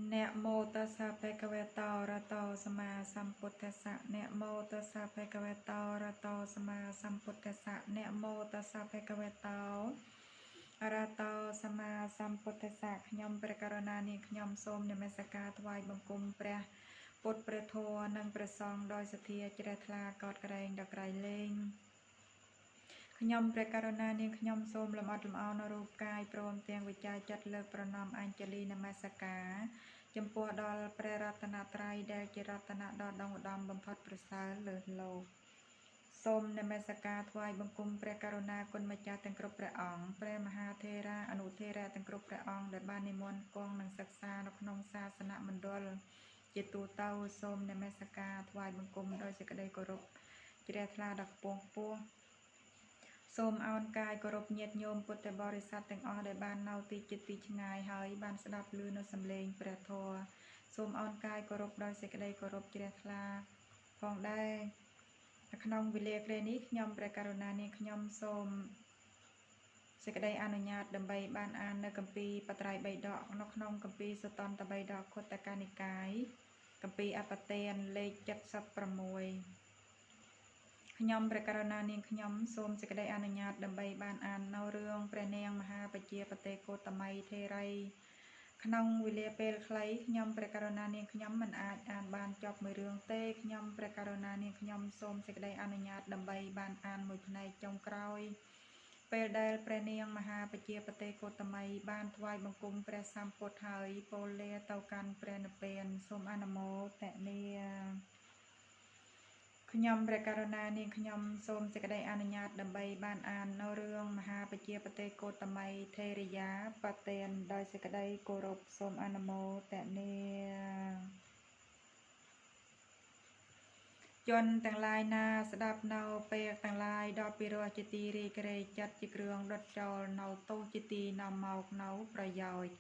เนโมตัสสะภะคะวะโตอะระหะโตสัมมาสัมพุทธัสสะเนโมตัสสะภะคะวะโตอะระหะโตสัมมาสัมพุทธัสสะเนโมตัสสะภะคะวะโตอะระหะโตสัมมาสัมพุทธัสสะខ្ញុំព្រះករុណានាងខ្ញុំសូមនមស្ការថ្វាយបង្គំព្រះពុទ្ធព្រះធម៌និងព្រះសង្ឃដោយសទ្ធាជ្រះថ្លាកោតក្រែងដល់ក្រៃលែងខ្ញុំព្រះករុណានាងខ្ញុំសូមលំអត់លំអរនៅរូបកាយព្រមទាំងវិជាចិត្តលើកប្រណម្យអញ្ជលីនមស្ការចំពោះដល់ព្រះរតនត្រ័យដែលជារតនៈដ៏ដងឧត្តមបំផុតប្រសើរលើលោកសូមនមស្ការថ្វាយបង្គំព្រះករុណាគុណម្ចាស់ទាំងគ្រប់ព្រះអង្គព្រះមហាថេរាអនុថេរៈទាំងគ្រប់ព្រះអង្គដែលបាននិមន្តគង់និងសិក្សានៅក្នុងសាសនមណ្ឌលជាទូទៅសូមនមស្ការថ្វាយបង្គំដោយសេចក្តីគោរពជ្រះថ្លាដល់ខ្ពង់ខ្ពស់សូមអោនកាយគោរពញាតិញោមពុទ្ធបរិស័ទទាំងអស់ដែលបាននៅទីជិតទីឆ្ងាយហើយបានស្ដាប់ឮនៅសំឡេងព្រះធម៌សូមអោនកាយគោរពដោយសេចក្តីគោរពជ្រះថ្លាផងដែរនៅក្នុងវេលាគ្រានេះខ្ញុំព្រះករុណានាងខ្ញុំសូមសេចក្តីអនុញ្ញាតដើម្បីបានអាននៅគម្ពីរបត្រៃបិដកនៅក្នុងគម្ពីរសុតន្តបិដកខុទ្ទកនិកាយគម្ពីរអបទានលេខ76ខ្ញុំព្រះករុណានាងខ្ញុំសូមសេចក្តីអនុញ្ញាតដើម្បីបានអាននៅរឿងព្រះនាងមហាបជាបតេកោតមីថេរីក្នុងវេលាពេលខ្លីខ្ញុំព្រះករុណានាងខ្ញុំមិនអាចអានបានចប់មួយរឿងទេខ្ញុំព្រះករុណានាងខ្ញុំសូមសេចក្តីអនុញ្ញាតដើម្បីបានអានមួយផ្នែកចុងក្រោយពេលដែលព្រះនាងមហាបជាបតេកោតមីបានថ្វាយបង្គំព្រះសម្ពុទ្ធហើយពោលលាទៅកាន់ព្រះនិព្វានសូមអនុមោទនាខ្ញុំព្រះករុណានាងខ្ញុំសូមសេចក្តីអនុញ្ញាតដើម្បីបានអាននៅរឿងមហាបជាបតេកោតមីថេរយាបទានដោយសេចក្តីគោរពសូមអនុមោទនាជនទាំងឡាយណាស្ដាប់នៅពេលទាំងឡាយដល់ពីរោះជាទីរីករាយចិត្តជាគ្រឿងដុតចោលនៅទោសជាទីនាំមកនៅប្រយោជន៍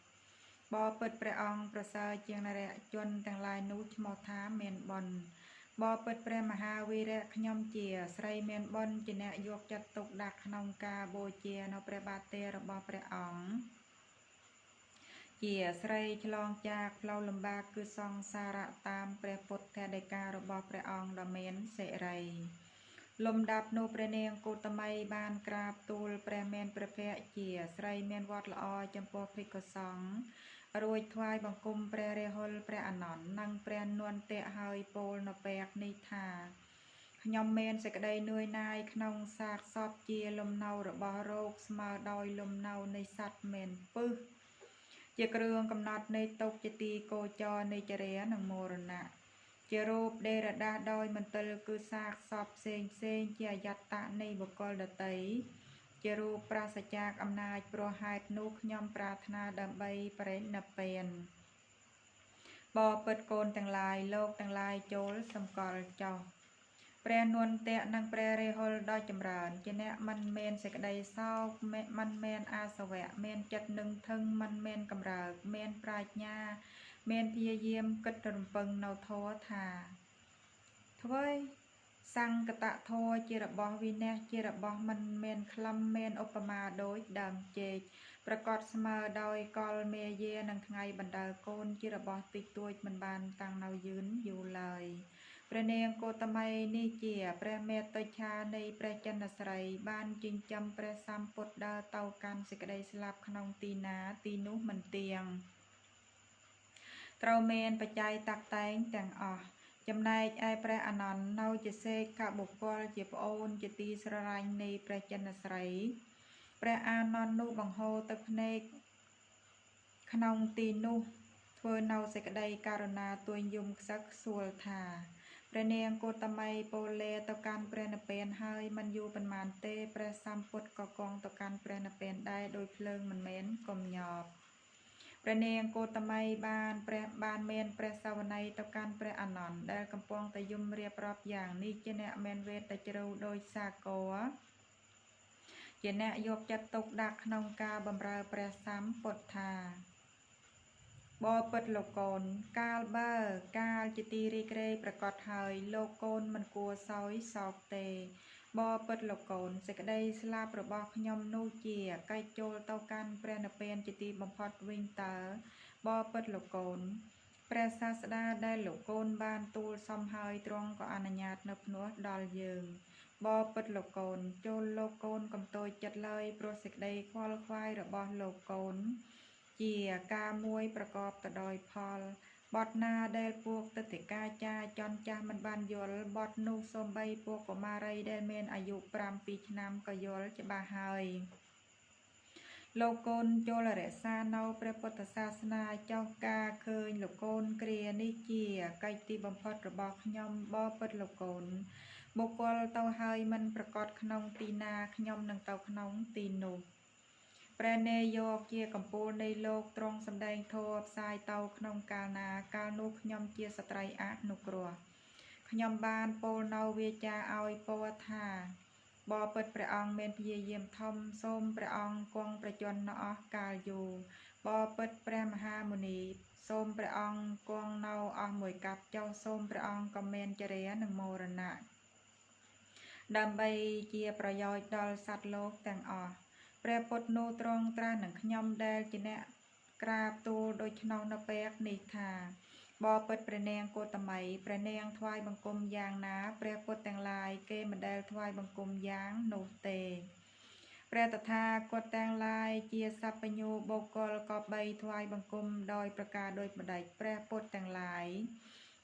បបិទ្ធព្រះអង្គប្រសើរជាងនរជនទាំងឡាយនោះឈ្មោះថាមានបុណ្យបបិទ្ធព្រះមហាវីរៈខ្ញុំជាស្រីមានបុណ្យជាអ្នកយកចិត្តទុកដាក់ក្នុងការបូជានៅព្រះបាទទេរបស់ព្រះអង្គជាស្រីឆ្លងចាកផ្លូវលំបាកគឺសង្សារៈតាមព្រះពុទ្ធដីការបស់ព្រះអង្គដ៏មានសិរីលំដាប់នោះព្រះនាងកូតមីបានក្រាបទូលព្រះមេនព្រះភ័ក្ត្រជាស្រីមានវត្តល្អចំពោះភិក្ខុសង្ឃរួចថ្វាយបង្គំព្រះរាហុលព្រះអានន្ទនិងព្រះនន្តៈហើយពោលនៅពេលនេះថាខ្ញុំមានសេចក្តីនឿយណាយក្នុងសាកសពជាលំនៅរបស់រោគស្មើដោយលំនៅនៃសត្វមែនពឹសជាគ្រឿងកំណត់នៃទុក្ខជាទីកោចរនៃចរានិងមរណៈជារូបដេរដាស់ដោយមន្ទិលគឺសាកសពផ្សេងជាអយត្តៈនៃបុគ្គលដតីជារូបប្រាសចាកអំណាចព្រោះហេតុនោះខ្ញុំប្រាថ្នាដើម្បីបរិនិព្វានបបិទ្ធកូនទាំងឡាយលោកទាំងឡាយចូលសម្គាល់ចោះព្រះនន្តៈនិងព្រះរាហុលដ៏ចម្រើនជាអ្នកមិនមានសេចក្តីសោកមិនមានអាសវៈមានចិត្តនឹងធឹងមិនមានកំរើកមានប្រាជ្ញាមានព្យាយាមគិតរំពឹងនៅធម៌ថាអ្វីសង្កតធម៌ជារបស់វិន័យជារបស់មិនមានខ្លឹមមានឧបមាដូចដើមចេកប្រកបស្មើដោយកលមេយានិងថ្ងៃបណ្ដើកូនជារបស់តិចតួចមិនបានតាំងនៅយឺនយូរឡើយព្រះនាងកោតមីនេះជាព្រះមេត្តាឆានៃព្រះចិនស្រីបានចិញ្ចឹមព្រះសម្ពុទ្ធដើរទៅកាន់សេចក្តីស្លាប់ក្នុងទីណាទីនោះមិនទៀងត្រូវមានបច្ច័យតាក់តែងទាំងអស់ចំណែកឯព្រះអានន្ទនៅជាសេកបុគ្គលជាប្អូនជាទីស្រឡាញ់នៃព្រះចិនស្រីព្រះអានន្ទនោះបង្ហូរទឹកភ្នែកក្នុងទីនោះធ្វើនៅសេចក្តីករុណាទួញយំខ្សឹកខ្សួលថាព្រះនាងកោតមីពោលលាទៅកាន់ព្រះនិព្វានហើយមិនយូរប៉ុន្មានទេព្រះសម្ពុទ្ធក៏គង់ទៅកាន់ព្រះនិព្វានដែរដោយភ្លើងមិនមែនកំញប់ព្រះនាងកោតមីបានមានព្រះសាវន័យទៅកាន់ព្រះអានន្ទដែលកំពុងតែយំរៀបរាប់យ៉ាងនេះជាអ្នកមានវេទតែជ្រៅដោយសាគរជាអ្នកយកចិត្តទុកដាក់ក្នុងការបម្រើព្រះសម្ពុទ្ធថាបបិទ្ធលោកកូនកាលបើកាលជាទីរីករាយប្រកបហើយលោកកូនមិនគួរសោយសោកទេបបិទ្ធលោកកូនសេចក្តីស្លាប់របស់ខ្ញុំនោះជាកិច្ចចូលទៅកាន់ព្រះនិព្វានជាទីបំផុតវិញតើ បបិទ្ធលោកកូនព្រះសាស្តាដែលលោកកូនបានទូលសំហើយទ្រង់ក៏អនុញ្ញាតនៅភ្នោះដល់យើងបបិទ្ធលោកកូនចូលលោកកូនកំតូចចិត្តឡើយព្រោះសេចក្តីខ្វល់ខ្វាយរបស់លោកកូនជាការមួយប្រកបទៅដោយផលបទណាដែលពួកទិដ្ឋិកាចាចន់ចាស់មិនបានយល់បទនោះសូម្បីពួកកុមារីដែលមានអាយុ7 ឆ្នាំក៏យល់ច្បាស់ហើយលោកកូនចូលរក្សានៅព្រះពុទ្ធសាសនាចោះការឃើញលោកកូនគ្រានេះជាកិច្ចទីបំផុតរបស់ខ្ញុំបបិទ្ធលោកកូនបុគ្គលទៅហើយមិនប្រកាសក្នុងទីណាខ្ញុំនឹងទៅក្នុងទីនោះព្រះនាយកជាកំពូលនៃលោកទ្រង់សម្ដែងធម៌ផ្សាយទៅក្នុងកាលណាកាលនោះខ្ញុំជាស្ត្រីអនុគ្រោះខ្ញុំបានពោលនៅវាចាឲ្យពោលថាបបិទ្ធព្រះអង្គមានព្យាយាមធំសូមព្រះអង្គគង់ប្រជញ្ញនៅអស់កាលយូរបបិទ្ធព្រះមហាមុនីសូមព្រះអង្គគង់នៅអស់មួយកាប់ចុះសូមព្រះអង្គក៏មានចរិយានិងមរណៈដើម្បីជាប្រយោជន៍ដល់សត្វលោកទាំងអស់ព្រះពុទ្ធនោះទ្រង់ត្រាស់នឹងខ្ញុំដែលជាអ្នកក្រាបទូលដូច្នោះនៅពេលនេះថាបបិទ្ធព្រះនាងគោតមីព្រះនាងថ្វាយបង្គំយ៉ាងណាព្រះពុទ្ធទាំងឡាយគេមិនដែលថ្វាយបង្គំយ៉ាងនោះទេព្រះតថាគតទាំងឡាយជាសัพពញូបុគ្គលក៏បីថ្វាយបង្គំដោយប្រការដូចម្ដេចព្រះពុទ្ធទាំងឡាយ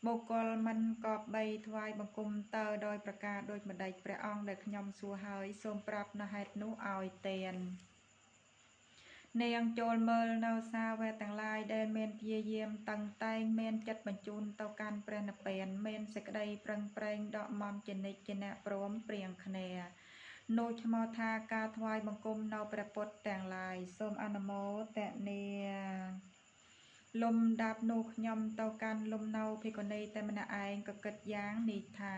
បុគ្គលមិនក៏បីថ្វាយបង្គំតើដោយប្រការដូចម្ដេចព្រះអង្គដែលខ្ញុំសួរហើយសូមប្រាប់នៅហេតុនោះឲ្យទាននាងចូលមើលនៅសាវកទាំងឡាយដែលមានព្យាយាមតឹងតែងមានចិត្តបញ្ជូនទៅកាន់ព្រះនិព្វានមានសេចក្តីប្រឹងប្រែងដកមំជានិច្ចជាអ្នកព្រមព្រៀងគ្នានោះឈ្មោះថាការថ្វាយបង្គំនៅព្រះពុទ្ធទាំងឡាយសូមអនុមោទនាលំដាប់នោះខ្ញុំទៅកាន់លំនៅភិក្ខុនីតែម្នាក់ឯងក៏គិតយ៉ាងនេះថា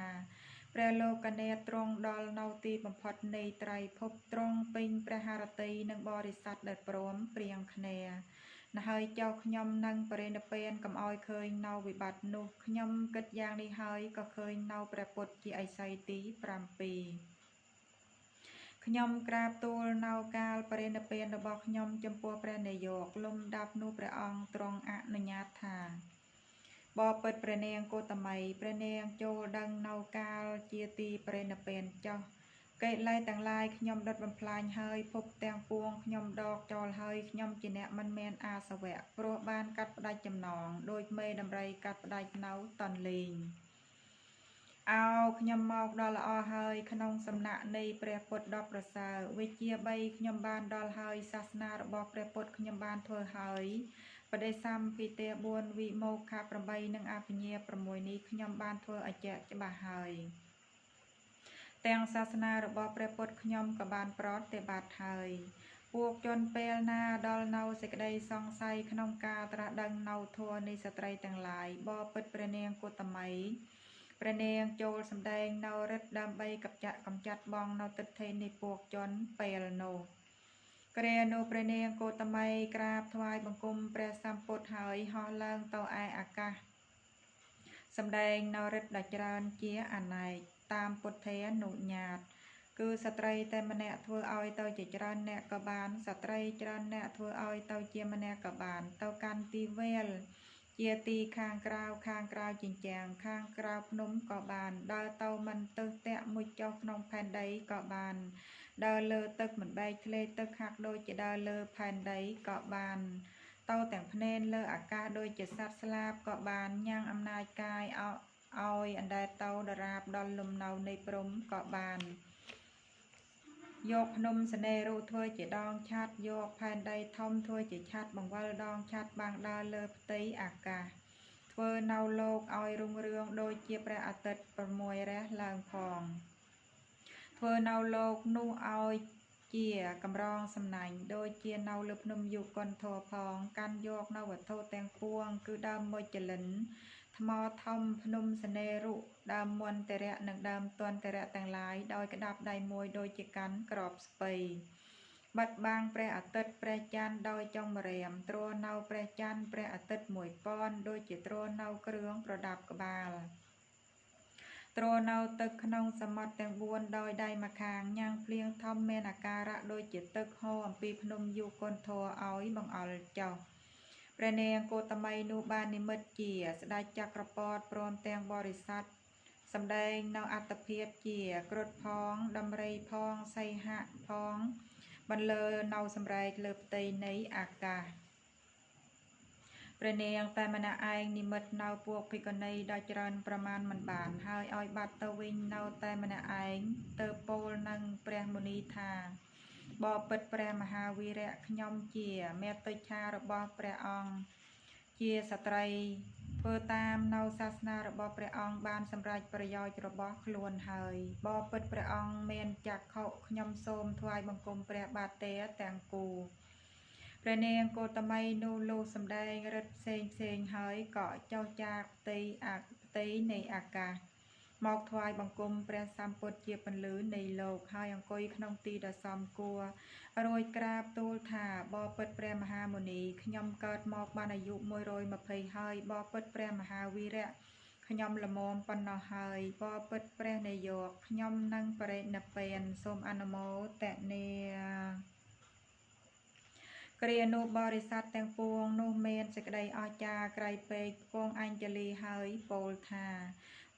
ព្រះលោកនេត្រទ្រង់ដល់នៅទីបំផុតនៃត្រៃភពទ្រង់ពេញព្រះハរតីនិងបរិស័ទដែលព្រមព្រៀងគ្នាណហើយចៅខ្ញុំនឹងបរិនិព្វានកុំឲ្យឃើញនៅវិបត្តិនោះខ្ញុំគិតយ៉ាងនេះហើយក៏ឃើញនៅព្រះពុទ្ធជាឥសីទី7ខ្ញុំក្រាបទូលនៅកាលបរិនិព្វានរបស់ខ្ញុំចំពោះព្រះនាយកលំដាប់នោះព្រះអង្គទ្រង់អនុញ្ញាតថាបបិទ្ធព្រះនាងគោតមីព្រះនាងចូលដឹងនៅកាលជាទីបរិនិព្វានចុះកិលេសទាំងឡាយខ្ញុំដុតបំផ្លាញហើយភពទាំងពួងខ្ញុំដកចោលហើយខ្ញុំជាអ្នកមិនមានអាសវៈព្រោះបានកាត់ផ្ដាច់ចំណងដោយមេដំរីកាត់ផ្ដាច់នៅតនលីងអោខ្ញុំមកដល់ល្អហើយក្នុងសំណាក់នៃព្រះពុទ្ធដ៏ប្រសើរវិជ្ជា3ខ្ញុំបានដល់ហើយសាសនារបស់ព្រះពុទ្ធខ្ញុំបានធ្វើហើយបដិសម្ពិទា4វិមោខៈ8និងអភិញ្ញា6នេះខ្ញុំបានធ្វើឲ្យជាក់ច្បាស់ហើយទាំងសាសនារបស់ព្រះពុទ្ធខ្ញុំក៏បានប្រតិបត្តិហើយពួកជនពេលណាដល់នៅសេចក្តីសង្ស័យក្នុងការត្រាស់ដឹងនៅធម៌នៃស្ត្រីទាំងឡាយបបិទ្ធព្រះនាងគោតមីព្រះនាងចូលសម្ដែងនៅរិទ្ធដើម្បីកំចាត់បងនៅទិដ្ឋិនៃពួកជនពេលនោះគ្រានោះព្រះនាងគោតមីក្រាបថ្វាយបង្គំព្រះសម្ពុទ្ធហើយហោះឡើងទៅឯអាកាសសម្ដែងនៅរិទ្ធដ៏ច្រើនជាអនេកតាមពុទ្ធានុញ្ញាតគឺស្ត្រីតែម្នាក់ធ្វើឲ្យទៅជាច្រើនអ្នកក៏បានស្ត្រីច្រើនអ្នកធ្វើឲ្យទៅជាម្នាក់ក៏បានទៅកាន់ទីវេលជាទីខាងក្រៅជញ្ជាំងខាងក្រៅភ្នំក៏បានដើរទៅមិនទើសតាក់មួយចុះក្នុងផែនដីក៏បានដើរលើទឹកមិនបែកធ្លេទឹកហាក់ដូចជាដើរលើផែនដីក៏បានទៅទាំងភ្នែនលើអាកាសដូចជាសត្វស្លាបក៏បានញ៉ាំងអំណាចកាយឲ្យអណ្ដែតទៅដរាបដល់លំនៅនៃព្រំក៏បានយកភ្នំសនេរុធ្វើជាដងឆាត់យកផែនដីធំធ្វើជាឆាត់បង្វិលដងឆាត់បាំងដើរលើផ្ទៃអាកាសធ្វើនៅលោកឲ្យរុងរឿងដូចជាព្រះអាទិត្យ6រះឡើងផងធ្វើនៅលោកនោះឲ្យជាកម្រងសំណាញ់ដូចជានៅលើភ្នំយុគន្ធរផងកាន់យកនៅវត្ថុទាំងពួងគឺដើមមុចលិនថ្មធំភ្នំសនេរុដើមមន្តរៈនិងដើមទន្តរៈទាំងឡាយដោយក្តាប់ដៃមួយដូចជាកាន់ក្របស្ពៃបិទបាំងព្រះអាទិត្យព្រះច័ន្ទដោយចុងម្រាមទ្រនៅព្រះច័ន្ទព្រះអាទិត្យ1000ដូចជាទ្រនៅគ្រឿងប្រដាប់ក្បាលទ្រនៅទឹកក្នុងសមុទ្រទាំង4ដោយដៃម្ខាងញ៉ាំងភ្លៀងធំមានអាការៈដូចជាទឹកហូរអំពីភ្នំយុគន្ធរឲ្យបង្អុរចុះ ព្រះនាងគោតមីនោះបាននិមិត្តជាស្ដេចចក្រពតព្រមទាំងបរិស័ទសម្ដែងនៅអត្តភាពជាគ្រុឌផងដំរីផងសីហៈផងបន្លឺនៅសម្រែកលើផ្ទៃនៃអាកាសព្រះនាងតែម្នាក់ឯងនិមិត្តនៅពួកភិក្ខុនីដ៏ច្រើនប្រមាណមិនបានហើយឲ្យបាត់ទៅវិញនៅតែម្នាក់ឯងទៅពោលនឹងព្រះមុនីថាបបិទ្ធព្រះមហាវីរៈខ្ញុំជាមេតុច្ឆារបស់ព្រះអង្គជាស្ត្រីធ្វើតាមនៅសាសនារបស់ព្រះអង្គបានសម្រេចប្រយោជន៍របស់ខ្លួនហើយបបិទ្ធព្រះអង្គមានចក្ខុខ្ញុំសូមថ្វាយបង្គំព្រះបាទទេទាំងគូព្រះនាងគោតមីនោះលុះសម្ដែងរិទ្ធផ្សេងហើយក៏ចុះจากផ្ទៃនៃអាកាសមកថ្វាយបង្គំព្រះសម្ពុទ្ធជាពន្លឺនៃលោកហើយអង្គុយក្នុងទីដ៏សមគួររួចក្រាបទូលថាបបិទ្ធព្រះមហាមុនីខ្ញុំកើតមកបានអាយុ120ហើយបបិទ្ធព្រះមហាវីរៈខ្ញុំល្មមប៉ុណ្ណោះហើយបបិទ្ធព្រះនាយកខ្ញុំនឹងបរិនិព្វានសូមអនុមោទនាគ្រានោះបរិស័ទទាំងពួងនោះមានសេចក្តីអស្ចារ្យក្រៃពេកពងអញ្ជលីហើយពោលថា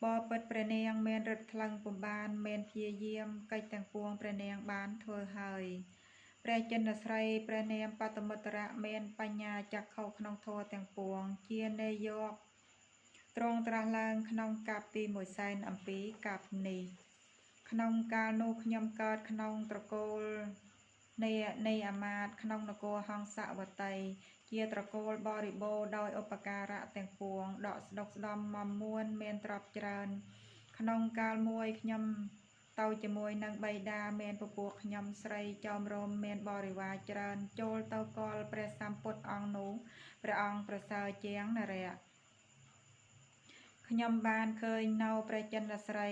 បបិទ្ធព្រះនាងមានឫទ្ធិថ្លឹងពុំបានមានព្យាយាមកិច្ចទាំងពួងព្រះនាងបានធ្វើហើយព្រះចិនស្រីព្រះនាមបតមុត្តរៈមានបញ្ញាចក្ខុក្នុងធម៌ទាំងពួងជានាយកទ្រង់ត្រាស់ឡើងក្នុងកាប់ទី1សែនអំពីកាប់នេះក្នុងកាលនោះខ្ញុំកើតក្នុងត្រកូលនៃអាមាត្យក្នុងនគរហង្សវតីជាត្រកូលបរិបូរដោយឧបការៈទាំងពួងដកស្ដុកស្ដំមមួនមានទ្រព្យច្រើនក្នុងកាលមួយខ្ញុំទៅជាមួយនឹងបិតាមានពពួកខ្ញុំស្រីចោមរមមានបរិវារច្រើនចូលទៅកលព្រះសម្ពុទ្ធអង្គនោះព្រះអង្គប្រសើរជាងនរៈខ្ញុំបានឃើញនៅព្រះចិនស្រី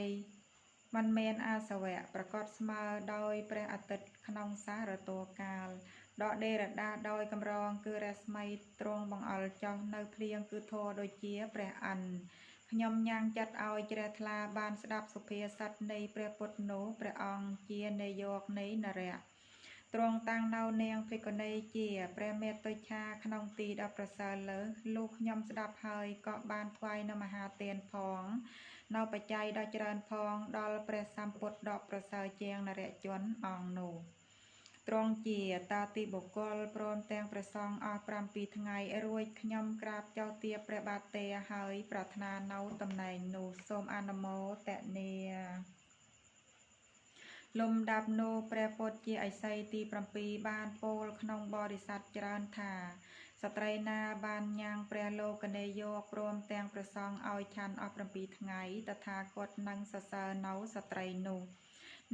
มันមានអាសវៈប្រកបស្មើដោយព្រះអាទិត្យក្នុងសារតោកាលដកដេរដាដោយកម្រងគឺរស្មីទ្រង់បង្អុលចុះនៅភ្លៀងគឺធរដូចជាព្រះអិនខ្ញុំញ៉ាំងចិត្តឲ្យជ្រះថ្លាបានស្ដាប់សុភាសិតនៃព្រះពុទ្ធនោះព្រះអង្គជានាយកនៃនរៈទ្រង់តាំងនៅនាងភិក្ខុនីជាព្រះមេតុច្ឆាក្នុងទីដ៏ប្រសើរលើសលុះខ្ញុំស្ដាប់ហើយក៏បានថ្វាយនៅមហាទានផងនៅបច្ច័យដ៏ច្រើនផងដល់ព្រះសម្ពុទ្ធដ៏ប្រសើរជាងនរជនអង្គនោះទ្រង់ជាតាទីបុគ្គលព្រមទាំងព្រះសង្ឃអស់7ថ្ងៃរួចខ្ញុំក្រាបចុះទាបព្រះបាទទេហើយប្រាថ្នានៅតំណែងនោះសូមអនុមោទនាលំដាប់នោះព្រះពុទ្ធជាឥសីទី7បានពោលក្នុងបរិស័ទច្រើនថាស្ត្រីណាបានញ៉ាំងព្រះលោកនេយកព្រមទាំងព្រះសង្ឃឲ្យឆាន់អស់7ថ្ងៃតថាគតនឹងសរសើរនៅស្ត្រីនោះ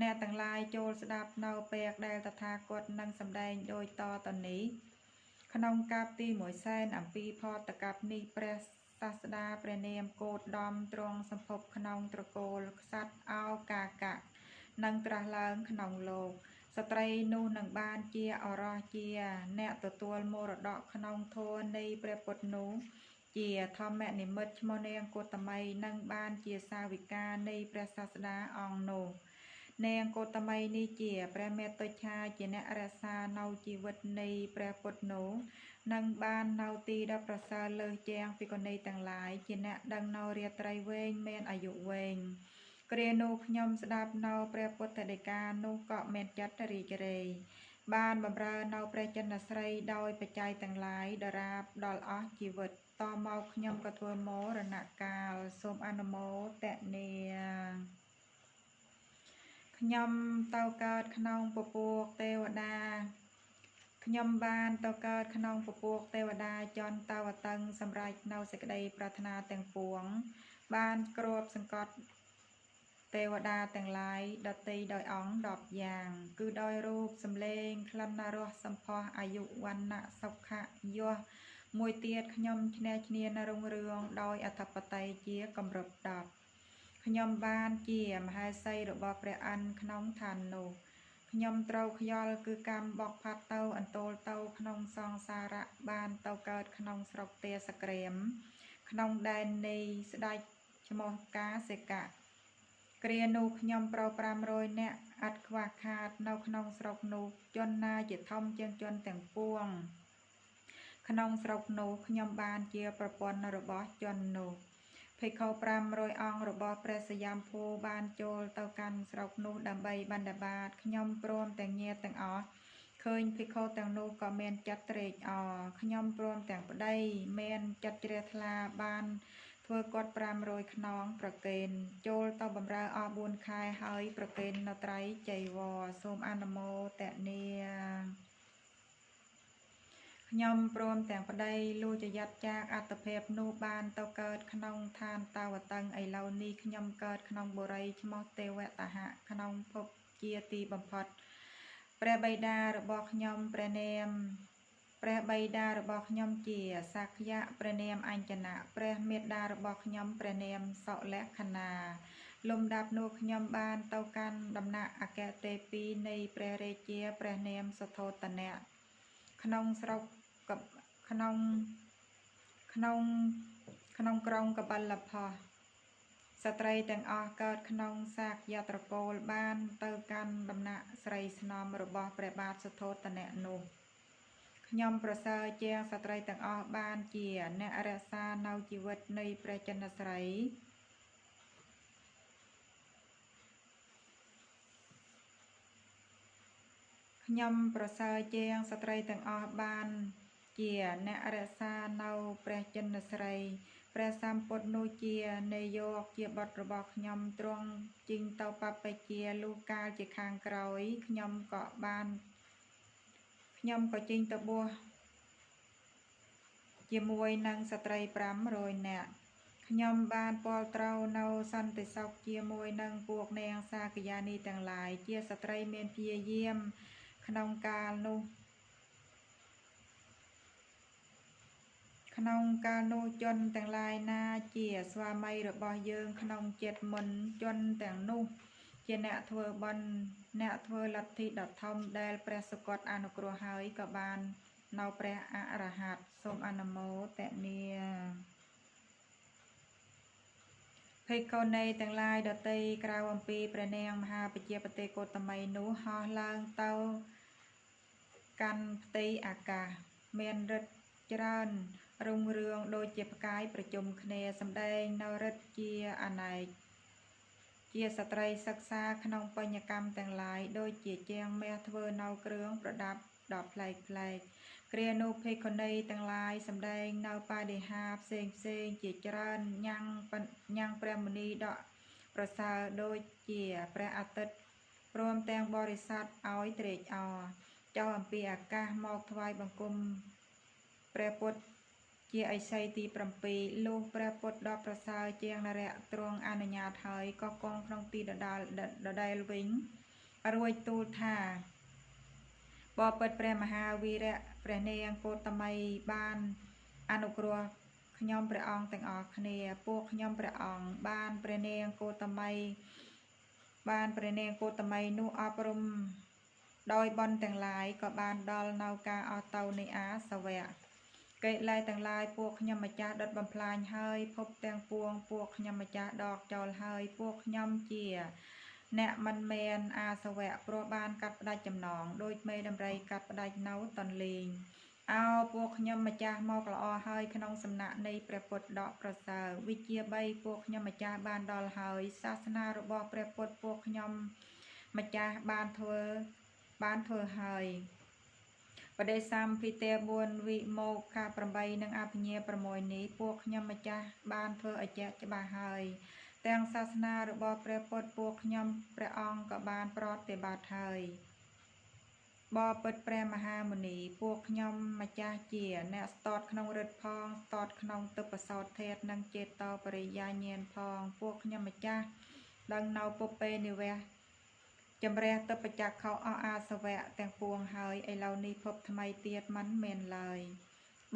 អ្នកទាំងឡាយចូលស្ដាប់នៅពេលដែលតថាគតនឹងសម្ដែងដោយតទៅនេះក្នុងកាប់ទី1សែនអំពីផតកប្បនេះព្រះសាស្តាព្រះនាមគោតមទ្រង់សម្ភពក្នុងត្រកូលក្សត្រឱកាកៈនឹងត្រាស់ឡើងក្នុងលោកស្ត្រីនោះនឹងបានជាអរោះជាអ្នកទទួលមរតកក្នុងធម៌នៃព្រះពុទ្ធនោះជាធម្មនិមិត្តឈ្មោះនាងគតមីនឹងបានជាសាវិកានៃព្រះសាស្តាអង្គនោះនាងគតមីនេះជាព្រះមេតុច្ឆាជាអ្នករក្សានៅជីវិតនៃព្រះពុទ្ធនោះនឹងបាននៅទីដ៏ប្រសើរលើសជាងភិក្ខុនីទាំងឡាយជាអ្នកដឹងនៅរាត្រីវែងមានអាយុវែងគ្រានោះខ្ញុំស្ដាប់នៅព្រះពុទ្ធដីកានោះក៏មានចិត្តរីករាយបានបម្រើនៅព្រះចិនស្រីដោយបច្ច័យទាំងឡាយដរាបដល់អស់ជីវិតតមកខ្ញុំក៏ធ្វើមរណកាលសូមអនុមោទនាខ្ញុំទៅកើតក្នុងពពួកទេវតាខ្ញុំបានទៅកើតក្នុងពពួកទេវតាចន្ទវតឹងសម្រេចនៅសេចក្តីប្រាថ្នាទាំងពួងបានគ្របសង្កត់ទេវតាទាំងឡាយដតីដោយអង្គ10យ៉ាងគឺដោយរូបសម្លេងក្លិនរសសម្ផស្សអាយុវណ្ណៈសុខៈយសមួយទៀតខ្ញុំឈ្នះឈ្នានរុងរឿងដោយអធិបតេយ្យជាកម្រិត10ខ្ញុំបានជាមហេសីរបស់ព្រះអិនក្នុងឋាននោះខ្ញុំត្រូវខ្យល់គឺកម្មបកផាត់ទៅអន្ទោលទៅក្នុងសង្សារៈបានទៅកើតក្នុងស្រុកទេសក្រាមក្នុងដែននៃស្ដេចឈ្មោះកាសិកៈគ្រានោះខ្ញុំប្រុស500នាក់ឥតខ្វះខាតនៅក្នុងស្រុកនោះជនណាជាធំជាងជនទាំងពួង ក្នុងស្រុកនោះខ្ញុំបានជាប្រពន្ធរបស់ជននោះភិក្ខុ500អង្គរបស់ព្រះសយមភូបានចូលទៅកាន់ស្រុកនោះដើម្បីបណ្ឌបាតខ្ញុំព្រមទាំងញាតិទាំងអស់ឃើញភិក្ខុទាំងនោះក៏មានចិត្តត្រេកអរខ្ញុំព្រមទាំងប្តីមានចិត្តជ្រះថ្លាបានធ្វើគាត់500ខ្នងប្រគេនចូលទៅបម្រើអស់4ខែហើយប្រគេននៅត្រៃចីវរសូមអនុមោទនាខ្ញុំព្រមទាំងប្តីលួចយត្តចាកអត្តភាពនោះបានទៅកើតក្នុងឋានតាវតឹងឥឡូវនេះខ្ញុំកើតក្នុងបុរីឈ្មោះទេវតហៈក្នុងភពជាទីបំផុតព្រះបិតារបស់ខ្ញុំព្រះនាមព្រះបិតារបស់ខ្ញុំជាសក្យៈព្រះនាមអញ្ចនៈព្រះមេត្តារបស់ខ្ញុំព្រះនាមសុលក្ខណាលំដាប់នោះខ្ញុំបានទៅកាន់ដំណាក់អគ្គទេពីនៃព្រះរាជាព្រះនាមសុធោទនៈក្នុងស្រុកក្នុងក្រុងកបិលផោះស្ត្រីទាំងអស់កើតក្នុងសាកយត្រកូលបានទៅកាន់ដំណាក់ស្រីស្នំរបស់ព្រះបាទសុធោទនៈនោះខ្ញុំប្រសើរជាងស្ត្រីទាំងអស់បានជាអ្នករក្សានៅជីវិតនៃព្រះចិនស្រីខ្ញុំប្រសើរជាងស្ត្រីទាំងអស់បានជាអ្នករក្សានៅព្រះចិនស្រីព្រះសម្ពុទ្ធនោះជានាយកជាបុត្ររបស់ខ្ញុំទ្រង់ជីងទៅបព្វជិលុះកាលជាខាងក្រោយខ្ញុំក៏ជីងទៅបួសជាមួយនឹងស្ត្រី500នាក់ខ្ញុំបានពលត្រូវនៅសន្តិសុខជាមួយនឹងពួកនាងសាកយានីទាំងឡាយជាស្ត្រីមានព្យាយាមក្នុងកាលនោះជនទាំងឡាយណាជាស្វាមីរបស់យើងក្នុងចិត្តមុនជនទាំងនោះជាអ្នកធ្វើបុណ្យអ្នកធ្វើលទ្ធិដ៏ធំដែលព្រះសុគតអនុគ្រោះហើយក៏បាននៅព្រះអរហន្តសូមអនុមោទនាភិក្ខុនីទាំងឡាយដទៃក្រៅអំពីព្រះនាងមហាបជាបតេកោតមីនោះហោះឡើងទៅកាន់ផ្ទៃអាកាសមានឫទ្ធិច្រើនរុងរឿងដូចជាផ្កាយប្រជុំគ្នាសម្ដែងនៅឫទ្ធិជាអនេកជាស្ត្រីសិក្សាក្នុងបញ្ញកម្មទាំងឡាយដូចជាជាងមាសធ្វើនៅគ្រឿងប្រដាប់ដ៏ប្លែកគ្រានោះភិក្ខុនីទាំងឡាយសម្ដែងនៅបដិហាផ្សេងជាច្រើនញ៉ាំងព្រះមុនីដកប្រសើរដូចជាព្រះអាទិត្យព្រមទាំងបរិស័ទឲ្យត្រេកអរចុះអំពីអាកាសមកថ្វាយបង្គំព្រះពុទ្ធជាឥសីទី7លុះព្រះពុទ្ធដ៏ប្រសើរជាងនរៈទ្រង់អនុញ្ញាតហើយក៏គង់ក្នុងទីដដែលវិញរួចទូលថាបបិទ្ធព្រះមហាវីរៈព្រះនាងកោតមីបានអនុគ្រោះខ្ញុំព្រះអង្គទាំងអស់គ្នាពួកខ្ញុំព្រះអង្គបានព្រះនាងកោតមីនោះអប់រំដោយបុណ្យទាំងឡាយក៏បានដល់នៅការអស់ទៅនៃអាសវៈកិលេសទាំងឡាយពួកខ្ញុំម្ចាស់ដុតបំផ្លាញហើយភពទាំងពួងពួកខ្ញុំម្ចាស់ដកចោលហើយពួកខ្ញុំជាអ្នកមិនមានអាសវៈព្រោះបានកាត់ផ្ដាច់ចំណងដូចមេដំរីកាត់ផ្ដាច់នៅតនលីងពួកខ្ញុំម្ចាស់មកល្អហើយក្នុងសំណាក់នៃព្រះពុទ្ធដកប្រសើរវិជ្ជា3ពួកខ្ញុំម្ចាស់បានដល់ហើយសាសនារបស់ព្រះពុទ្ធពួកខ្ញុំម្ចាស់បានធ្វើហើយបដិសម្ភិទេ4វិមោក្ខ8និងអភិញ្ញា6នេះពួកខ្ញុំម្ចាស់បានធ្វើឲ្យជាក់ច្បាស់ហើយទាំងសាសនារបស់ព្រះពុទ្ធពួកខ្ញុំព្រះអង្គក៏បានប្រតិបត្តិហើយបបិទ្ធព្រះមហាមុនីពួកខ្ញុំម្ចាស់ជាអ្នកស្ទាត់ក្នុងឫទ្ធិផងស្ទាត់ក្នុងទិព្វសោតធាតុនិងចេតោបរិយាញាណផងពួកខ្ញុំម្ចាស់ដឹងនៅពុពេនិវេសចម្រះទិព្វចក្ខុអស់អាសវៈទាំងពួងហើយឥឡូវនេះភពថ្មីទៀតមិនមានឡើយ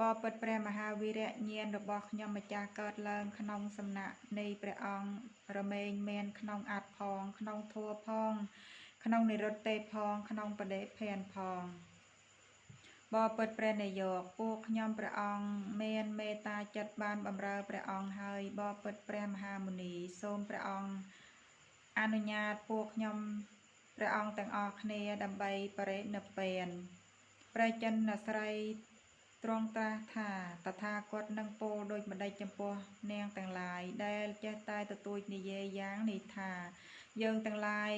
បបិទ្ធព្រះមហាវីរៈញាណរបស់ខ្ញុំម្ចាស់កើតឡើងក្នុងសំណាក់នៃព្រះអង្គរមែងមានក្នុងអត្តផងក្នុងធัวផងក្នុងនិរុត្តទេផងក្នុងបដិភេនផងបបិទ្ធព្រះនាយកពួកខ្ញុំព្រះអង្គមានមេត្តាចិត្តបានបម្រើព្រះអង្គហើយបបិទ្ធព្រះមហាមុនីសូមព្រះអង្គអនុញ្ញាតពួកខ្ញុំព្រះអង្គទាំងអស់គ្នាដើម្បីបរិនិព្វានព្រះចិនស្រី ត្រង់ត្រាស់ថាតថាគតនឹងពោលដូចម្ដេចចំពោះនាងទាំងឡាយដែលចេះតែទទូចនិយាយយ៉ាងនេះថាយើងទាំងឡាយ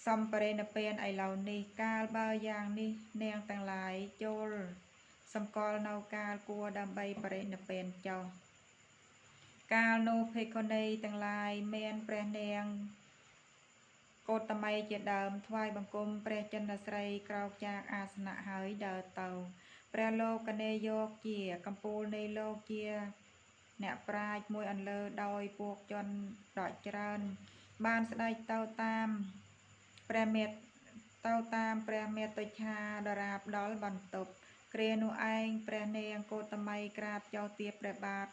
សំបរិណពេលឥឡូវនេះកាលបើយ៉ាងនេះនាងទាំងឡាយចូលសម្គាល់នៅកាលគួរដើម្បីបរិណពេលចុះកាលនោះភិក្ខុនីទាំងឡាយមានព្រះនាងកោតមីជាដើមថ្វាយបង្គំព្រះចិនស្រីក្រោកចាកអាសនៈហើយដើរទៅព្រះលោកនេយកជាកម្ពូលនៃលោកជាអ្នកប្រាជ្ញមួយអន្លើដោយពួកជនដកច្រើនបានស្ដេចទៅតាមព្រះមេតុច្ឆាដរាបដល់បន្ទប់គ្រានោះឯងព្រះនាងកោតមីក្រាបចុះទាបព្រះបាទ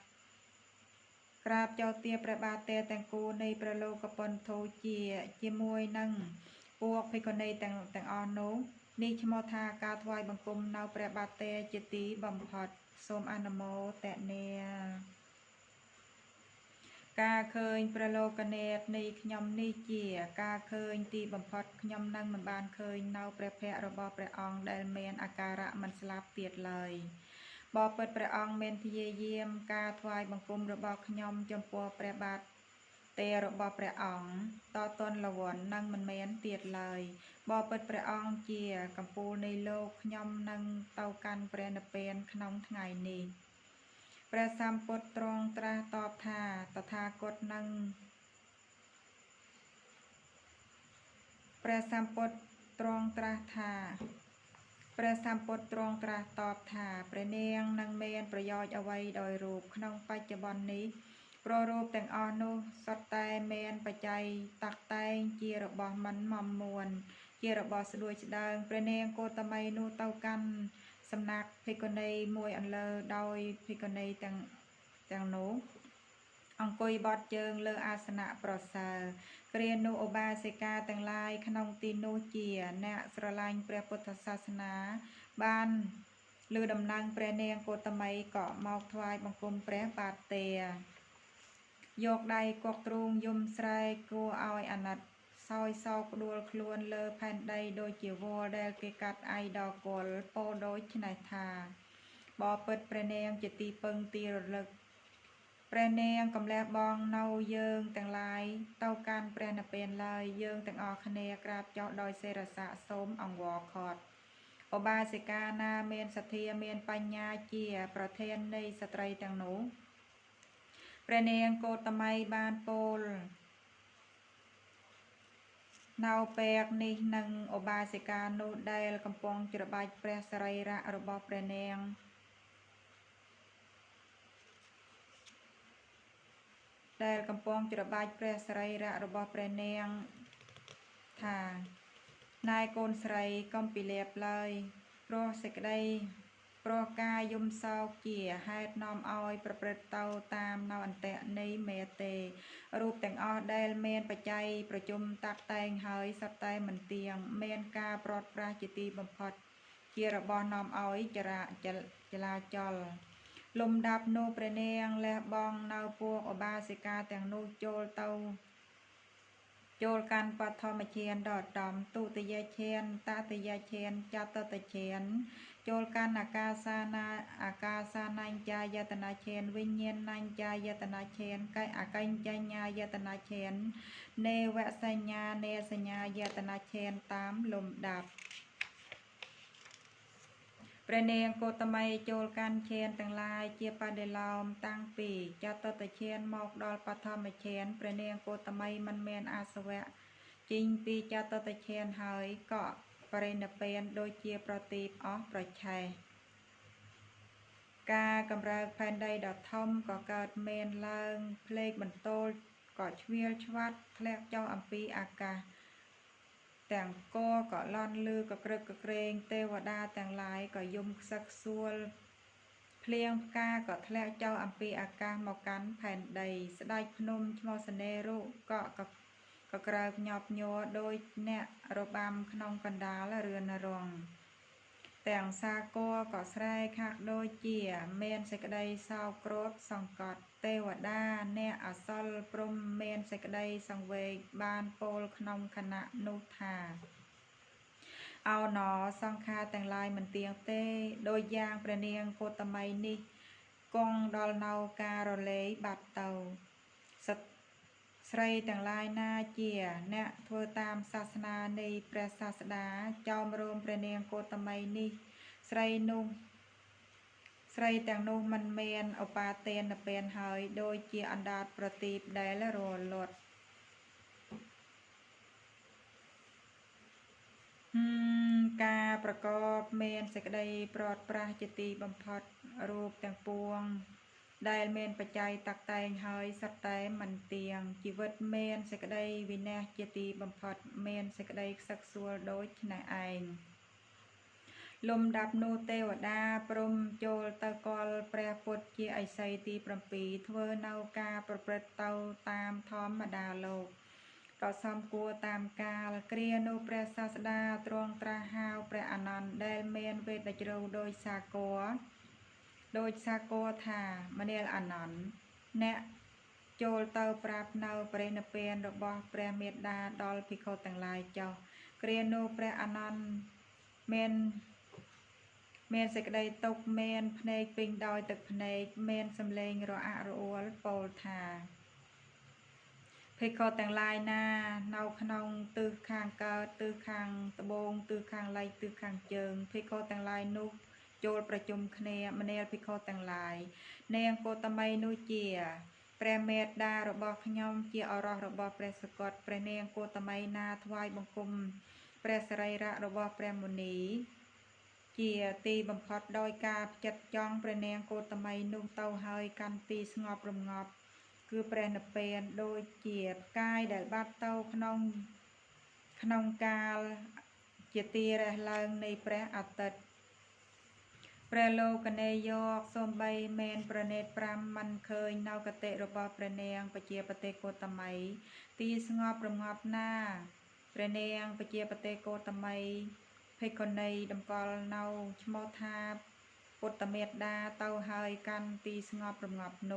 ទេទាំងគូនៃព្រះលោកកប៉ុនធូជាមួយនឹងពួកភិក្ខុនីទាំងអស់នោះនេះឈ្មោះថាការថ្វាយបង្គំនៅព្រះបាទទេជាទីបំផុតសូមអនុមោទនាការឃើញព្រះលោកនេតនៃខ្ញុំនេះជាការឃើញទីបំផុតខ្ញុំនឹងមិនបានឃើញនៅព្រះភ័ក្ត្ររបស់ព្រះអង្គដែលមានអាការៈមិនស្លាប់ទៀតឡើយបបិទ្ធព្រះអង្គមានព្យាយាមការថ្វាយបង្គំរបស់ខ្ញុំចំពោះព្រះបាទទេរបស់ព្រះអង្គតតនលវ័ននឹងមិនមែនទៀតឡើយបបិទ្ធព្រះអង្គជាកម្ពូលនៃលោកខ្ញុំនឹងទៅកាន់ព្រះនិព្វានក្នុងថ្ងៃនេះព្រះសម្ពុទ្ធទ្រង់ត្រាស់តបថាតថាគតនឹងព្រះសម្ពុទ្ធទ្រង់ត្រាស់តបថាព្រះនាងនឹងមានប្រយោជន៍អ្វីដោយរូបក្នុងបច្ចុប្បន្ននេះព្រោះរូបទាំងអស់នោះសុទ្ធតែមានបច្ច័យតាក់តែងជារបស់មិនមមមួនជារបស់ស្ដួយស្ដើងព្រះនាងកោតមីនោះទៅកាន់សំណាក់ភិក្ខុនីមួយអន្លើដោយភិក្ខុនីទាំងនោះអង្គុយបត់ជើងលើអាសនៈប្រសើរគ្រានោះឧបាសិកាទាំងឡាយក្នុងទីនោះជាអ្នកស្រឡាញ់ព្រះពុទ្ធសាសនាបានលើដំណឹងព្រះនាងកោតមីក៏មកថ្វាយបង្គំព្រះបាទទេយកដៃកក់ទ្រូងយំស្រែកគួរឲ្យអាណិតសោយសោកផ្ដួលខ្លួនលើផែនដីដូចជាវល់ដែលគេកាត់ឯដកលពោលដូចនេះថាបបិទ្ធព្រះនាងជាទីពឹងទីរលឹកព្រះនាងកំលះបងនៅយើងទាំងឡាយទៅកាន់ព្រះនិព្វានឡើយយើងទាំងអស់គ្នាក្រាបចុះដោយសេរស័ក្តិសូមអង្វរខត់ឧបាសិកាណាមានសទ្ធាមានបញ្ញាជាប្រធាននៃស្ត្រីទាំងនោះព្រះនាងកោតមីបានពោលនៅពេលនេះនឹងឧបាសិកានោះដែលកំពុងច្របាច់ព្រះសរីរៈរបស់ព្រះនាងថាណែកូនស្រីកុំពិលាបឡើយព្រោះការយំសោកជាហេតុនាំឲ្យប្រព្រឹត្តទៅតាមនៅអន្ទាក់នៃមេទេរូបទាំងអស់ដែលមានបច្ច័យប្រជុំតាក់តែងហើយសុទ្ធតែមិនទៀងមានការព្រាត់ប្រាសជាទីបំផុតជារបស់នាំឲ្យចលាចលលំដាប់នោះព្រះនាងលះបង់នៅពួកឧបាសិកាទាំងនោះចូលកាន់បឋមឈានដល់ឧត្តមទុតិយឈានតតិយឈានចតុតឈានចូលកាន់អាកាសានញ្ចាយតនាឈានវិញ្ញាណញ្ចាយតនាឈានអកញ្ចញ្ញាយតនាឈាននេវសញ្ញានេសញ្ញាយតនាឈានតាមលំដាប់ព្រះនាងកោតមីចូលកាន់ឈានទាំងឡាយជាបដិឡោមតាំងពីចតុតឈានមកដល់បឋមឈានព្រះនាងកោតមីមិនមានអាសវៈចេញពីចតុតឈានហើយក៏បរិនិព្វានដូចជាប្រទីបអស់ប្រឆេះការកម្រើកផែនដីដ៏ធំក៏កើតមានឡើងភ្លេកបន្ទោលក៏ឆ្វៀលឆ្វាត់ធ្លាក់ចុះអំពីអាកាសទាំងកក៏លន់លឺកក្រឹកកក្រែងទេវតាទាំងឡាយក៏យំខ្សឹកខ្សួលភ្លៀងផ្កាក៏ធ្លាក់ចុះអំពីអាកាសមកកាន់ផែនដីស្ដេចភ្នំឈ្មោះសនេរុក៏ក្រើកញាប់ញ័រដោយអ្នករបាំក្នុងកណ្ដាលរឿនរងទាំងសាគរក៏ស្រែកហាក់ដូចជាមានសេចក្តីសោកក្រោធសង្កត់ទេវតាអ្នកអសលព្រំមានសេចក្តីសង្វេគបានពោលក្នុងខណៈនោះថា ao nó song kha tàng lai mình tiếng tê đôi giang pre niêng cô tầm mây ni con đol nâu ca rô lấy bạt tàu sật srei tàng lai na chia nè thưa tam sa na ni pre sa đá cho rôm pre niêng cô tầm mây ni srei nu srei tàng nu mình men ở pa tên là pen hơi đôi chia anh đạt protip đáy là rô lộtการประกอบเมนเสกได้ปลอดปราศจากตีบำพัดรูปแต่งปวงได้เมนปัจจัยตักแต่งหายสัตแต่มันเตียงชีวิตเมนเสกได้วินาศจากตีบำพัดเมนเสกได้สักส่วนโดยนายเองลมดับโนเตวดาปรมโจลตะกอลแปรปดเจียไอไซตีปรมปีเทวเนากาประเปรตเตาตามทอมมาดาโลกต่อซอมกัวตามกาลเกรียโนเปรศาสดาตรองตราหาวเปรอนันต์ได้เมนเวทโรโดยสากัวโดยสากัวธามเนลอนันต์แนะโจลเตาปราบเนาเปรนเปนระบอเปรเมตดาดอลพิโคต่างลายเจ้าเกรียโนเปรอนันต์เมนเสกได้ตกเมนพเนกปิงดอยตึกพเนกเมนสำเลงรออะรอวลโปลธาเพคอแต่งลายนาเนาขนองตื้อคางเกาตื้อคางตะบงตื้อคางไหลตื้อคางเจิงเพคอแต่งลายนุกโจลประจุมคเนมเนลเพคอแต่งลายเนียงโกตะไมนุเจียแปรเมตดาระบอขยมเจียอรระบอแปรสกอตแปรเนียงโกตะไมนาทวายบังคุมแปรสไรระระบอแปรมุนีเจียตีบัมพอดโดยกาจัดจองแปรเนียงโกตะไมนุเตาเฮยกันตีสงบรมงอบคือแปรนเปนโดยเจียดกายได้บาดเต้าขนมกาลเจียตีแรงลังในแปรอัตตแปรโลกเนยกสมใบเมนประเนตปรามมันเคยเนากเตะระบอบแปรเนียงปเจียปเตโกตไมตีสงบรมงอบหน้าแปรเนียงปเจียปเตโกตไมเพคอนในดำกอลเนาชโมธาปุตตเมตดาเต้าเฮยกันตีสงบรมงอบโน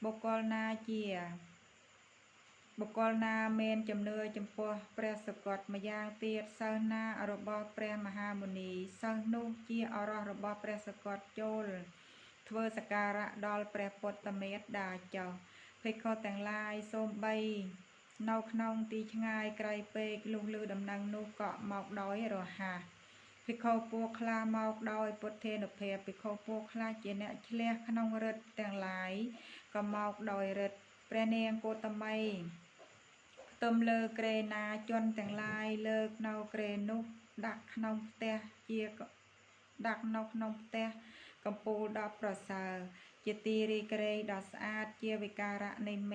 บุกลนาเจียบุกลนาเมนจำเนยจำปัวแปรสกอตมายางเตียดเซนาอรบอแปรมหามุนีเซนุเจียอรรบอแปรสกอตโจลทเวสการะดอลแปรปตเมตดาเจ้าเพคอแต่งลายส้มใบเนาขนองตีชงายไกลเปกลุงลือดำนังนุเกาะหมอกดอยรอหาพิโคปัวคลาหมอกดอยปดเทนเพพิโคปัวคลาเจเนเชลียขนองรถแต่งลายก็หมอกดอยรถแปรเนียงโกตไมตมเลเกรนาจนแต่งลายเลิกเนาเกรนุดักขนมเตะเจียดักนกขนมเตะกัมปูดอประเสริฐเจตีรีเกรดอสอาดเจียวิการะในเม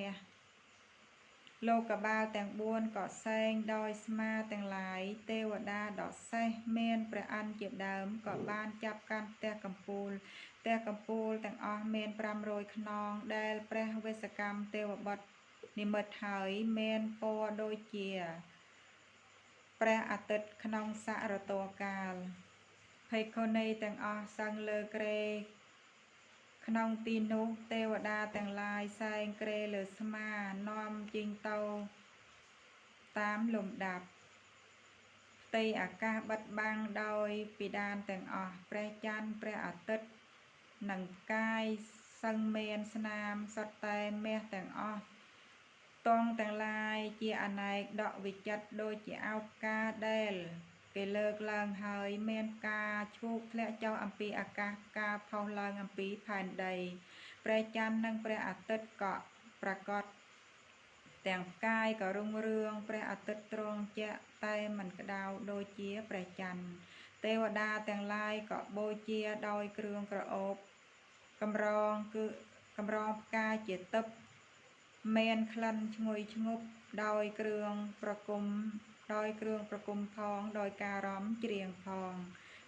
โลกบาแต่งบุญเกาะแซงดอยสมาแต่งหลายเทวดาดอกไซเมนประอันเจ็บเดิมเกาะบ้านจับกันแต่กัมปูแต่งออเมนปรามโรยขนองได้แปรเวสกรรมเทวบดนิมดหายเมนปอโดยเจียแปรอัตตขนองสะระตัวกาลไพโคเนแต่งออสังเลเกรขนองตีนุเทวดาแต่งลายแซงเกรหรือสมานอมจิงเตาตามลมดับตีอากาศบัดบังโดยปีดานแต่งออกแปรจันแปรอัตตหนังกายสังเมนสนามสดแต่เมแต่งออกตองแต่งลายเจียอันไหนดอกวิจัดโดยเจียเอากาเดลเกเลิกลางหายเมนกาชุกและเจ้าอัมพีอากาศกาเผาลางอัมพีผ่านใดแปรจันนั่งแปรอัตตเกาะประกอบแต่งกายก็รุ่งเรืองแปรอัตตตรงเจไตมันกระดาวโดยเจียแปรจันเทวดาแต่งลายก็โบเจียโดยเครื่องกระอบกำรองคือกำรองกาเจตบเมนคลันชงวยชงบโดยเครื่องประกุมพองโดยการ้อมเจียงพอง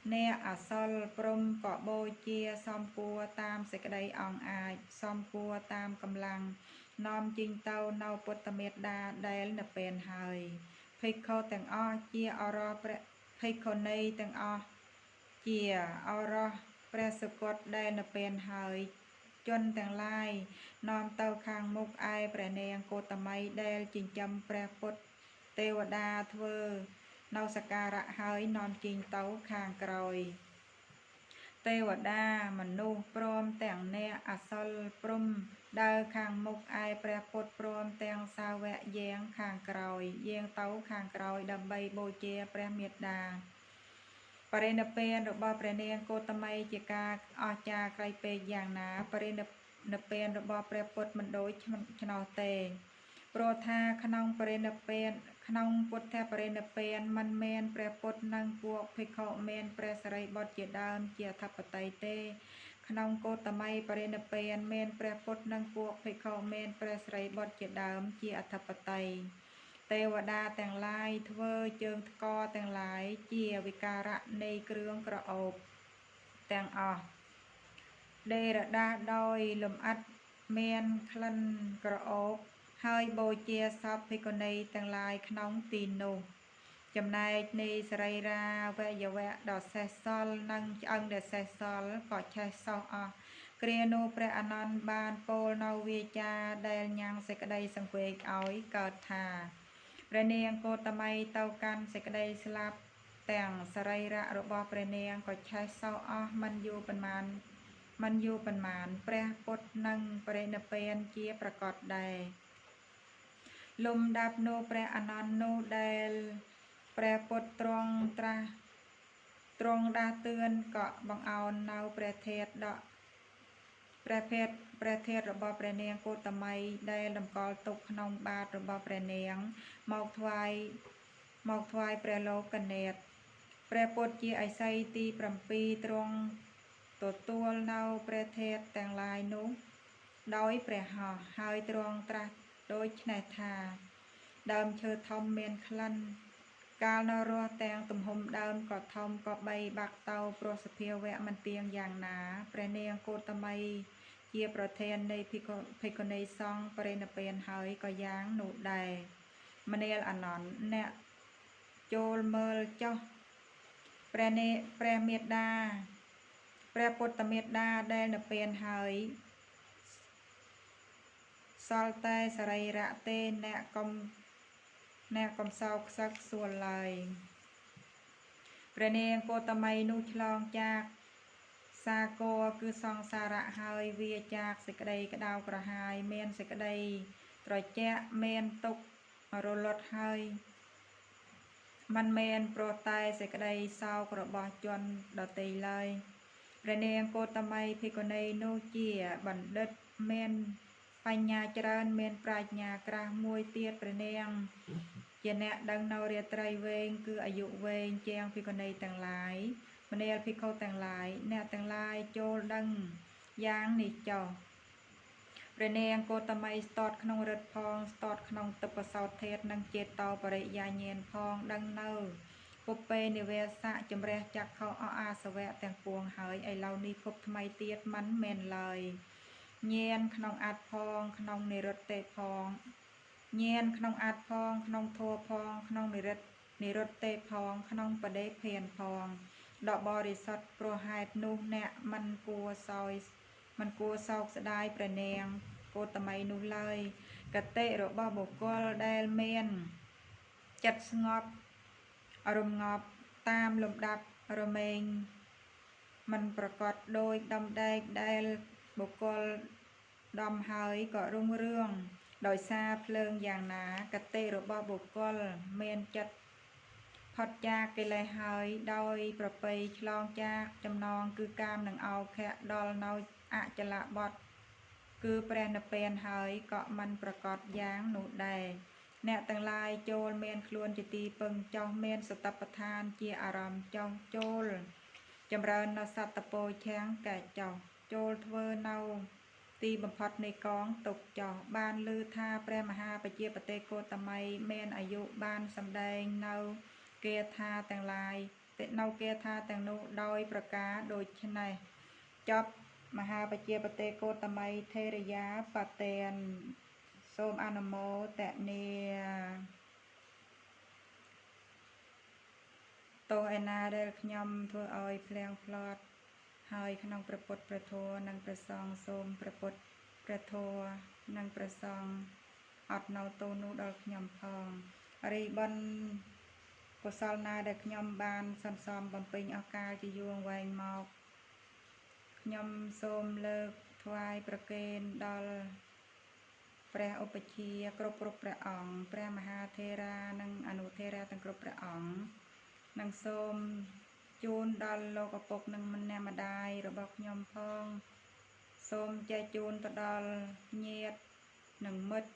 เนอสลปรมเกาะโบเจียซอมปัวตามเสกไดอ่องอายซอมปัวตามกำลังนอมจิงเตาเนาปตเมตดาเดลนเป็นหายเพคโคแต่งอ้อเจียอรอเพคโคเนแต่งอ้อเจียอรอแปรสกดเดลนเป็นหายจนแต่งลายนอมเตาคางมุกไอแปรเนียงโกตไมเดลจิงจำแปรปดเทวดาเทว នៅសក្ការៈហើយនាំជិញទៅខាងក្រោយទេវតាមនុស្សព្រមទាំងអ្នកអសិលព្រំដើរខាងមុខឯព្រះពុទ្ធព្រមទាំងសាវកយាងខាងក្រោយយាងទៅខាងក្រោយដើម្បីបូជាព្រះមេត្តាបរិនិព្វានរបស់ព្រះនាងកោតមីជាការអស្ចារ្យក្រៃពេកយ៉ាងណាបរិនិព្វានរបស់ព្រះពុទ្ធមិនដូចឆ្នោតទេព្រោះថាក្នុងបរិនិព្វានក្នុងពុទ្ធបរិនិព្វានមិនមែនព្រះពុទ្ធនិងពួកភិក្ខុមានព្រះសិរីបុត្រជាដើមជាអធិបតីទេក្នុងកោតមីបរិនិព្វានមានព្រះពុទ្ធនិងពួកភិក្ខុមានព្រះសិរីបុត្រជាដើមជាអធិបតីទេវតាទាំងឡាយធ្វើជើងថ្កទាំងឡាយជាវិការៈនៃគ្រឿងក្រអូបទាំងអស់ដេរដាស់ដោយលំអិតមានក្លិនក្រអូបហើយបូជាសពភិក្ខុនីទាំងឡាយក្នុងទីនោះចំណែកនៃសរីរាវយវៈដ៏សេះសល់និងឆ្អឹងដែលសេះសល់ក៏ឆេះសោះអស់គ្រានោះព្រះអានន្ទបានពោលនៅវាចាដែលញ៉ាំងសេចក្តីសង្វេគឲ្យកើតថាព្រះនាងកោតមីទៅកាន់សេចក្តីស្លាប់ទាំងសរីរៈរបស់ព្រះនាងក៏ឆេះសោះអស់មិនយូរប៉ុន្មានព្រះពុទ្ធនឹងបរិនិព្វានជាប្រកបដែរលំដាប់នោះព្រះអានន្ទនោះដែលព្រះពុទ្ធទ្រង់ដាស់តឿនក៏បង្អោននៅព្រះធាតុរបស់ព្រះនាងកោតមីដែលតម្កល់ទុកក្នុងបាតរបស់ព្រះនាងមកថ្វាយព្រះលោកនេតព្រះពុទ្ធជាឥសីទី7ទ្រង់ទទួលនៅព្រះធាតុទាំងឡាយនោះដោយព្រះហស្ថហើយទ្រង់ត្រាស់ដូចនេះថាដើមឈើធំមានក្លិនកាលនៅរស់ទាំងទំហំដើមក៏ធំក៏បីបាក់ទៅព្រោះសភាវៈមិនទៀងយ៉ាងណាព្រះនាងកោតមីជាប្រធាននៃភិក្ខុនីសង្ឃបរិនិព្វានហើយក៏យ៉ាងនោះដែរមនាលអានន្ទអ្នកចូលមើលចុះព្រះមេត្តាព្រះពុទ្ធមេត្តាដែលនិព្វានហើយសល់តែសរីរៈទេអ្នកកុំសោកសឹកសួលឡើយព្រះនាងកោតមីនោះឆ្លងចាកសាគរគឺសង្សារៈហើយវាចាកសេចក្តីក្តៅក្រហាយមានសេចក្តីត្រជាក់មានទុក្ខរលត់ហើយមិនមែនព្រោះតែសេចក្តីសោករបស់ជនដទៃឡើយព្រះនាងកោតមីភិក្ខុនីនោះជាបណ្ឌិតមានបញ្ញាច្រើនមានប្រាជ្ញាក្រាស់មួយទៀតព្រះនាងជាអ្នកដឹងនៅរាត្រីវែងគឺអាយុវែងជាងភិក្ខុនីទាំងឡាយមនាលភិក្ខុទាំងឡាយអ្នកទាំងឡាយចូលដឹងយ៉ាងនេះចុះព្រះនាងកោតមីស្ទាត់ក្នុងរិទ្ធផងស្ទាត់ក្នុងទិព្វសោធាតុនិងចេតោបរិយាញាណផងដឹងនៅពុពេនិវេសៈចម្រះចក្ខុអអាសវៈទាំងពួងហើយឥឡូវនេះភពថ្មីទៀតមិនមែនឡើយញាណក្នុងអត្តផងក្នុងនិរុត្តេផងញាណក្នុងអត្តផងក្នុងធัวផងក្នុងនិរុត្តេផងក្នុងបដិភានផងដ៏បរិសុទ្ធព្រោះហេតុនោះអ្នកមិនគួរសោកស្ដាយព្រះនាងកោតមីនោះឡើយកតិរបស់បុគ្គលដែលមានចិត្តស្ងប់រងាប់តាមលំដាប់រមែងមិនប្រកបដោយដំដែកដែលបុគ្គលដំហើយក៏រុងរឿងដោយសារភ្លើងយ៉ាងណាកតិរបស់បុគ្គលមានចិត្តផុតចាកកិលេសហើយដោយប្រពៃឆ្លងចាកចំណងគឺកាមនឹងអោខៈដល់នៅអចលបទគឺព្រះនិព្វានហើយក៏មិនប្រកបយ៉ាងនោះដែរអ្នកទាំងឡាយចូលមានខ្លួនជាទីពឹងចោះមានសតិប្បដ្ឋានជាអារម្មណ៍ចោះចូលចម្រើននៅសត្វពោឆាំងកែចោះចូលធ្វើនៅទីបំផុតនៃកងទុកចោះបានឮថាព្រះមហាបជាបតេកោតមីមានអាយុបានសម្ដែងនៅគាថាទាំងឡាយនៅគាថាទាំងនោះដោយប្រការដូចនេះចប់មហាបជាបតេកោតមីថេរយាបតេនសូមអនុមោទនាតោឯណាដែលខ្ញុំធ្វើឲ្យភ្លៀងផ្្លាត់ហើយក្នុងព្រះពុទ្ធព្រះធម៌និងព្រះសង្ឃសូមព្រះពុទ្ធព្រះធម៌និងព្រះសង្ឃអត់នៅទោសនោះដល់ខ្ញុំផងរីបិណ្ឌ កុសលណាដែលខ្ញុំបានសន្សំបំពេញឱកាសជាយូរអង្វែងមកខ្ញុំសូមលើកថ្វាយប្រគេនដល់ព្រះឧបជាគ្រប់ព្រះអង្គព្រះមហាថេរានិងអនុថេរាទាំងគ្រប់ព្រះអង្គនិងសូមជូនដល់លោកឪពុកនិងអ្នកម្ដាយរបស់ខ្ញុំផងសូមចែកជូនទៅដល់ញាតិនិងមិត្ត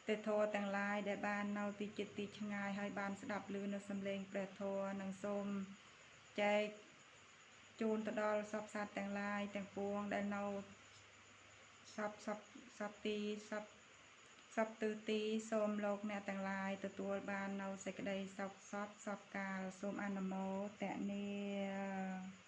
ទេធរទាំងឡាយដែលបាននៅទីជិតទីឆ្ងាយហើយបានស្ដាប់ឮនៅសំឡេងព្រះធម៌និងសូមចែកជូនទៅដល់សពសត្វទាំងឡាយទាំងពួងដែលនៅសពទីសពទិសទីសូមលោកអ្នកទាំងឡាយទទួលបាននៅសេចក្តីសុខសពកាលសូមអនុមោទនា